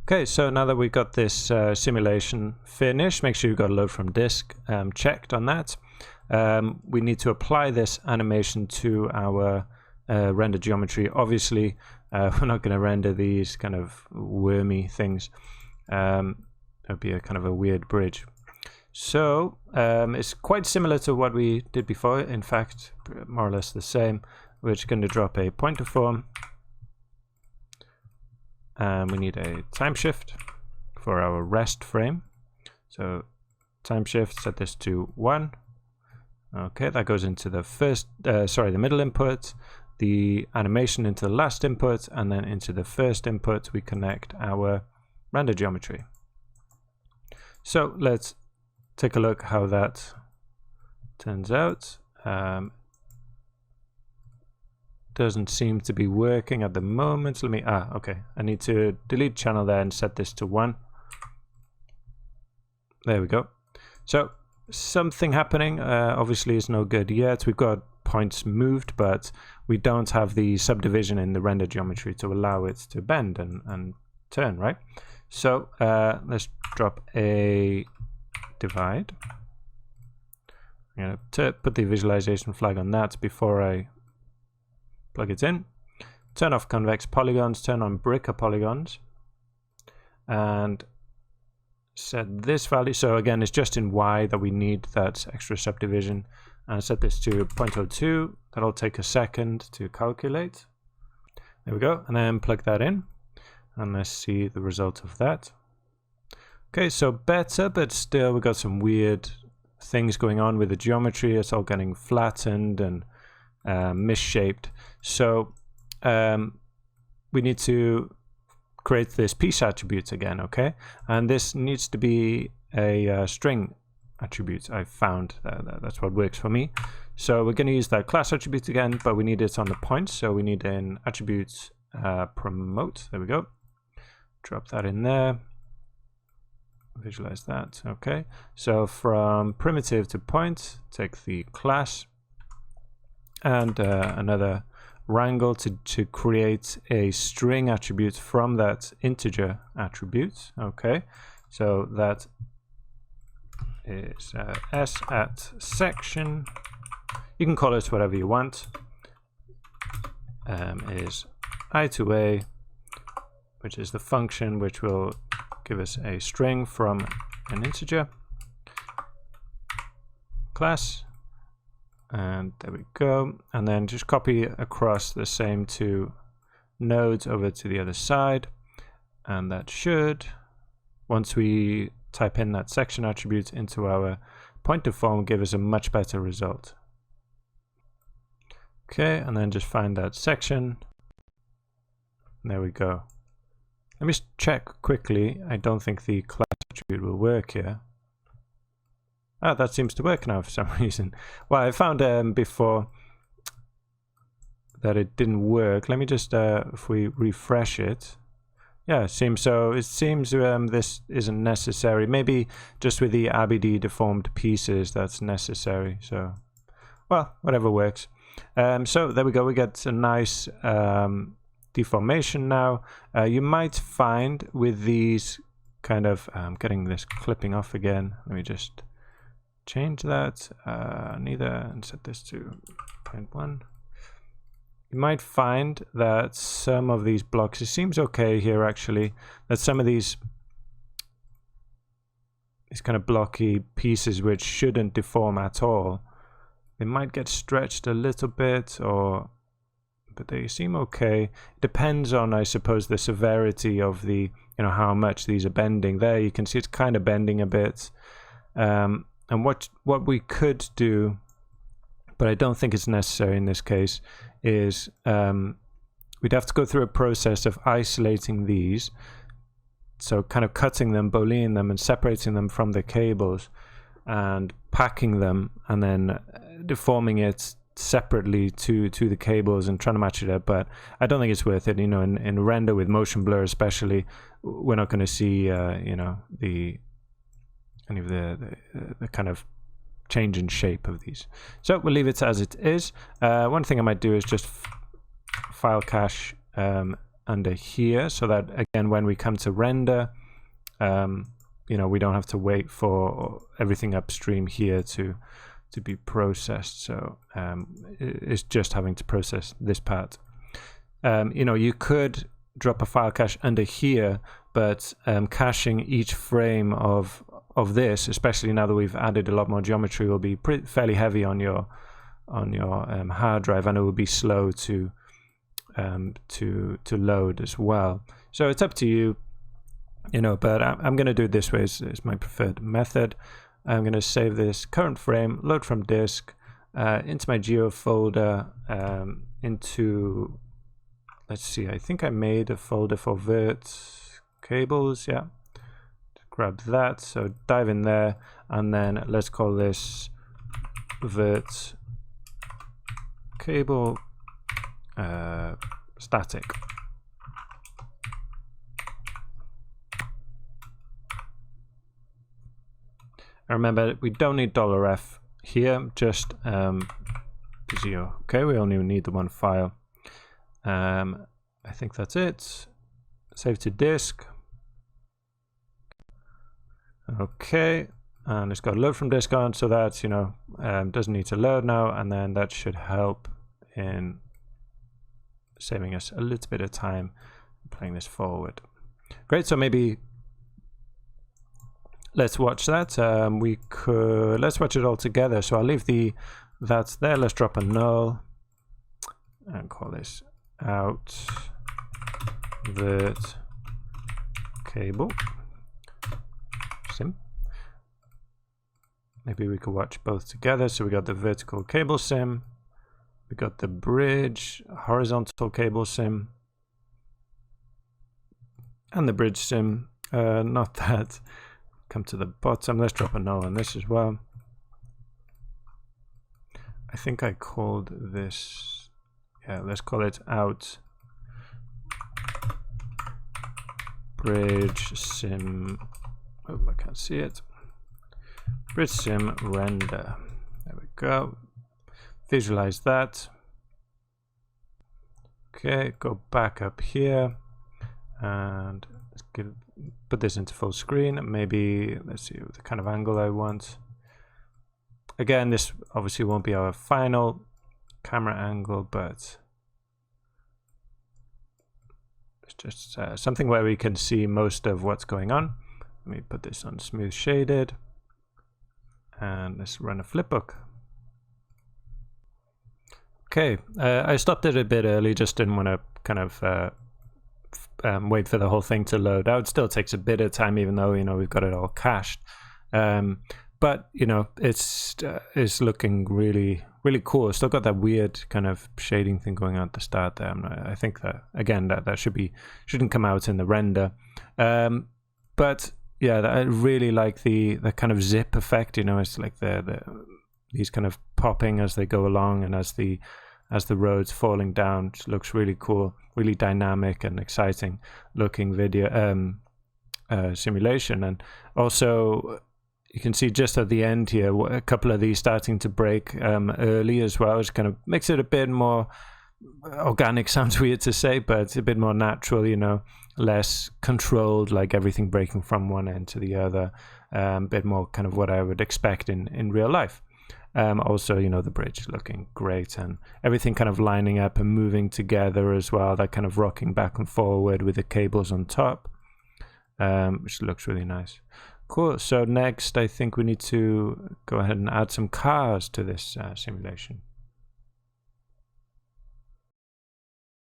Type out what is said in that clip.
Okay, so now that we've got this simulation finished, make sure you've got load from disk checked on that. We need to apply this animation to our render geometry. Obviously, we're not going to render these kind of wormy things. That would be a kind of a weird bridge. So it's quite similar to what we did before. In fact, more or less the same. We're just going to drop a point deform. And we need a time shift for our rest frame. So time shift, set this to 1. Okay, that goes into the the middle input, the animation into the last input, and then into the first input we connect our render geometry. So let's take a look how that turns out. Doesn't seem to be working at the moment. Let me, okay. I need to delete channel there and set this to 1. There we go. So something happening, obviously is no good yet. We've got points moved, but we don't have the subdivision in the render geometry to allow it to bend and turn, right? So let's drop a divide. I'm going to put the visualization flag on that before I plug it in. Turn off convex polygons, turn on Bricker polygons, and set this value. So again, it's just in Y that we need that extra subdivision, and set this to 0.02. That'll take a second to calculate. There we go, and then plug that in, and let's see the result of that. Okay, so better, but still we've got some weird things going on with the geometry. It's all getting flattened and misshaped. So we need to create this piece attribute again, okay? And this needs to be a string attribute. I found that's what works for me. So we're going to use that class attribute again, but we need it on the point. So we need an attribute promote. There we go. Drop that in there. Visualize that. Okay. So from primitive to point, take the class and another wrangle to create a string attribute from that integer attribute. Okay, so that is s at section. You can call it whatever you want. Is I to a, which is the function which will give us a string from an integer class. And there we go. And then just copy across the same two nodes over to the other side. And that should, once we type in that section attribute into our point deform, give us a much better result. Okay, and then just find that section. There we go. Let me just check quickly. I don't think the class attribute will work here. Oh, that seems to work now for some reason. Well, I found before that it didn't work. Let me just, if we refresh it. Yeah, it seems so. It seems this isn't necessary. Maybe just with the ABD deformed pieces that's necessary. So, well, whatever works. So there we go. We get a nice deformation now. You might find with these kind of, getting this clipping off again. Let me just change that neither and set this to 0.1. You might find that some of these blocks, it seems okay here actually, that some of these kind of blocky pieces which shouldn't deform at all, they might get stretched a little bit, but they seem okay. It depends on, I suppose, the severity of the, how much these are bending. There you can see it's kind of bending a bit. And what we could do, but I don't think it's necessary in this case, is we'd have to go through a process of isolating these. So kind of cutting them, booleaning them, and separating them from the cables, and packing them, and then deforming it separately to the cables and trying to match it up. But I don't think it's worth it. In render with motion blur especially, we're not going to see any of the kind of change in shape of these. So we'll leave it as it is. One thing I might do is just file cache under here, so that again when we come to render, you know, we don't have to wait for everything upstream here to be processed. So it's just having to process this part. You know, you could drop a file cache under here, but caching each frame of this, especially now that we've added a lot more geometry, will be fairly heavy on your hard drive, and it will be slow to load as well. So it's up to you, you know, but I'm going to do it this way. It's my preferred method. I'm going to save this current frame, load from disk, into my geo folder, into, let's see, I think I made a folder for vert cables. Yeah, grab that, so dive in there, and then let's call this vert cable static. And remember, we don't need $F here, just zero. Okay, we only need the one file. I think that's it. Save to disk. Okay, and it's got load from disk on, so that's, you know, doesn't need to load now, and then that should help in saving us a little bit of time playing this forward. Great, so maybe let's watch that. Let's watch it all together. So I'll leave that's there. Let's drop a null and call this out vert cable sim. Maybe we could watch both together. So we got the vertical cable sim, we got the bridge horizontal cable sim, and the bridge sim. Not that. Come to the bottom. Let's drop a null on this as well. I think I called this, yeah, let's call it out bridge sim. Oh, I can't see it. Bridge sim render. There we go. Visualize that. Okay, go back up here and let's put this into full screen. Maybe let's see the kind of angle I want. Again, this obviously won't be our final camera angle, but it's just something where we can see most of what's going on. Let me put this on smooth shaded, and let's run a flipbook. Okay, I stopped it a bit early, just didn't want to kind of wait for the whole thing to load out. It still takes a bit of time, even though, you know, we've got it all cached. But you know, it's looking really cool. It's still got that weird kind of shading thing going on at the start there. I think that again that shouldn't come out in the render. But yeah, I really like the kind of zip effect. You know, it's like these kind of popping as they go along, and as the road's falling down. It looks really cool, really dynamic and exciting looking video simulation. And also you can see just at the end here a couple of these starting to break early as well, which kind of makes it a bit more organic. Sounds weird to say, but it's a bit more natural, you know, less controlled, like everything breaking from one end to the other. A bit more kind of what I would expect in real life. Also, you know, the bridge looking great, and everything kind of lining up and moving together as well, that kind of rocking back and forward with the cables on top, which looks really nice. Cool. So next, I think we need to go ahead and add some cars to this simulation.